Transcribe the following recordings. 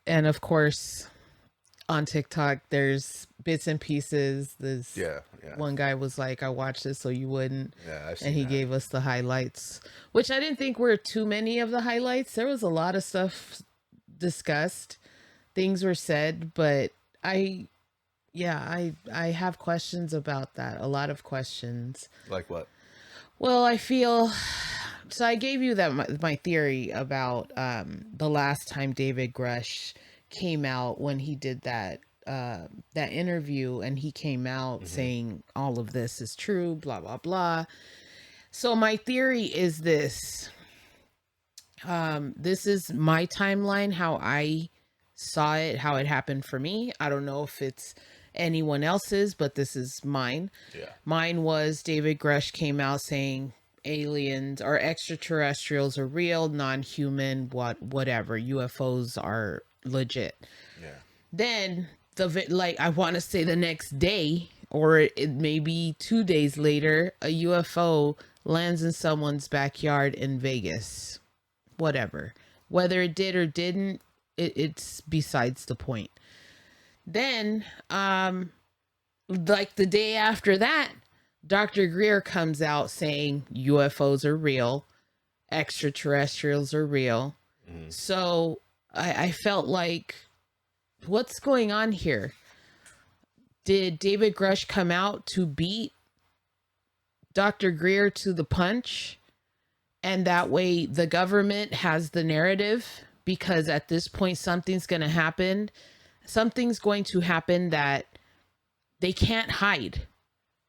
And of course, on TikTok, there's bits and pieces. There's Yeah, yeah, one guy was like, I watched this so you wouldn't. yeah. I've And seen he that. gave us the highlights, which I didn't think were too many of the highlights. There was a lot of stuff discussed, things were said, but I, yeah, I have questions about that. A lot of questions. Like what? Well, I feel so. I gave you that my theory about the last time David Grusch came out when he did that interview, and he came out Hmm. saying all of this is true, blah blah blah. So my theory is this. This is my timeline, how I saw it, how it happened for me. I don't know if it's anyone else's, but this is mine. Yeah. Mine was David Grush came out saying aliens or extraterrestrials are real, non-human, whatever. UFOs are legit. Yeah. Then like I want to say the next day or it may be 2 days later, a UFO lands in someone's backyard in Vegas. Whatever. Whether it did or didn't, it's besides the point. Then, like the day after that, Dr. Greer comes out saying UFOs are real, extraterrestrials are real. Hmm. So I felt like, what's going on here? Did David Grush come out to beat Dr. Greer to the punch? And that way the government has the narrative because at this point something's going to happen. Something's going to happen that they can't hide.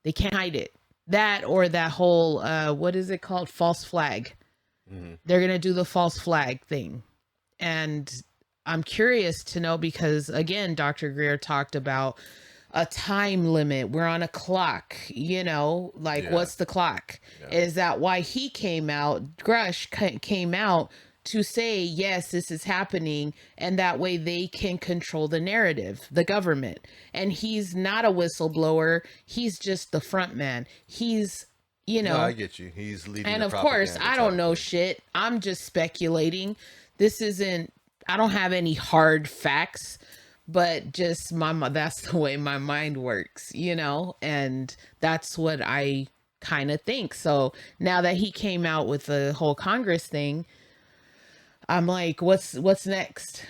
They can't hide it. That or that whole what is it called? False flag. Hmm. They're going to do the false flag thing. And I'm curious to know because again, Dr. Greer talked about a time limit. We're on a clock, like Yeah. what's the clock? Yeah. Is that why he came out? Grush came out to say, yes, this is happening. And that way they can control the narrative, the government. And he's not a whistleblower. He's just the front man. He's, No, I get you. He's leading and the of course, propaganda I type don't of know thing. shit. I'm just speculating. This isn't, I don't have any hard facts, but just that's the way my mind works, and that's what I kind of think. So now that he came out with the whole Congress thing, I'm like, what's next?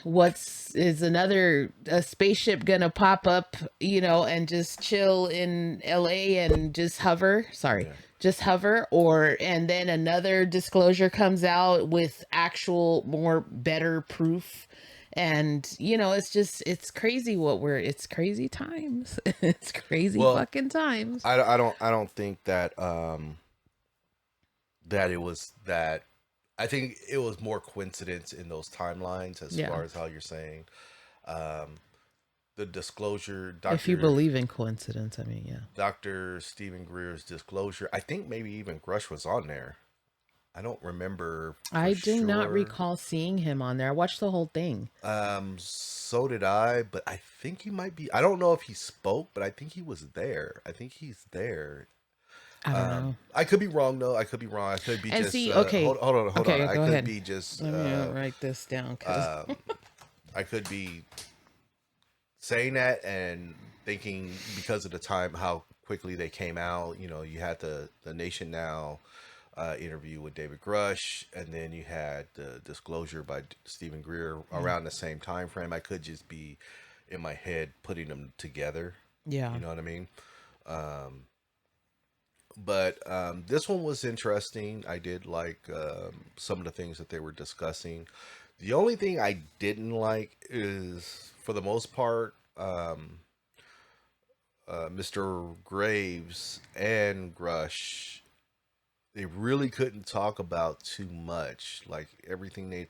Is another a spaceship gonna pop up, and just chill in LA and just hover? Sorry, Yeah. just hover, or and then another disclosure comes out with actual more better proof. And it's crazy it's crazy times. It's crazy Well, fucking times. I don't think that that it was that. I think it was more coincidence in those timelines as Yeah. far as how you're saying. Um, the disclosure, If you Doctor believe in coincidence, I mean, yeah. Doctor Stephen Greer's disclosure. I think maybe even Grush was on there. I don't remember for I do not sure. recall seeing him on there. I watched the whole thing. So did I, but I think he might be. I don't know if he spoke, but I think he was there. I think he's there. I don't know. I could be wrong though. I could be wrong. I could be And just see, okay, hold on. okay, I go could ahead. be just Let me write this down because um I could be saying that and thinking because of the time how quickly they came out. You know, you had the Nation Now interview with David Grush, and then you had the disclosure by Stephen Greer yeah, around the same time frame. I could just be in my head putting them together. yeah. You know what I mean? Um, but this one was interesting. I did like some of the things that they were discussing. The only thing I didn't like is, for the most part, Mr. Graves and Grush, they really couldn't talk about too much. Like everything they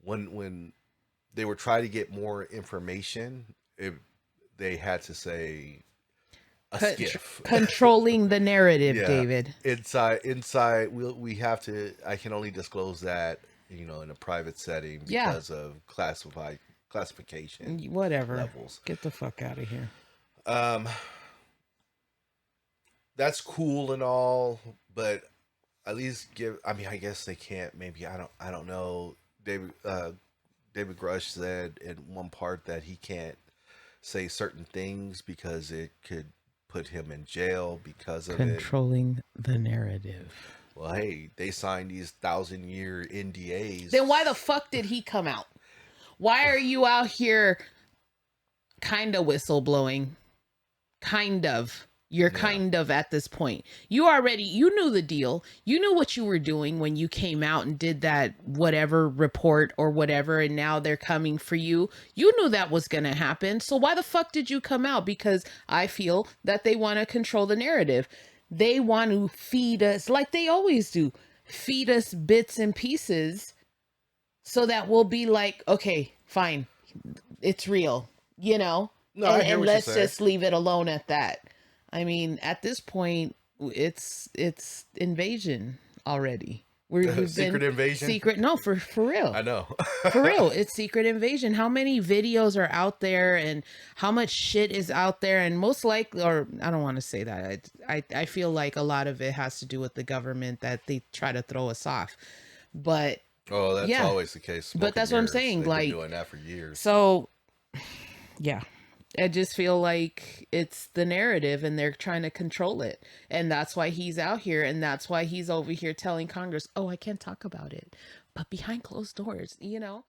when they were trying to get more information, they had to say a skiff. Controlling the narrative, Yeah, David. inside we have to. I can only disclose that, in a private setting Yeah, because of classification whatever. levels. Get the fuck out of here. Um, that's cool and all, but at least give. I mean, I guess they can't. Maybe I don't. I don't know. David David Grush said in one part that he can't say certain things because it could put him in jail because of it. Controlling the narrative. Well, hey, they signed these 1,000-year NDAs. Then why the fuck did he come out? Why are you out here kind of whistleblowing? Kind of. You're kind of at this point. You knew the deal. You knew what you were doing when you came out and did that whatever report or whatever, and now they're coming for you. You knew that was going to happen. So why the fuck did you come out? Because I feel that they want to control the narrative. They want to feed us, like they always do, feed us bits and pieces so that we'll be like, okay, fine, it's real, you know? No, I hear and what you're let's saying. just leave it alone at that. I mean, at this point, it's invasion already. We've Secret been invasion? secret. No, for real. I know. For real, it's secret invasion. How many videos are out there, and how much shit is out there? And most likely, or I don't want to say that. I feel like a lot of it has to do with the government, that they try to throw us off. But Oh, that's yeah, always the case. but that's what I'm Smoke and mirrors. saying. They've Like, been doing that for years. so yeah, I just feel like it's the narrative and they're trying to control it. And that's why he's out here. And that's why he's over here telling Congress, oh, I can't talk about it. But behind closed doors, you know?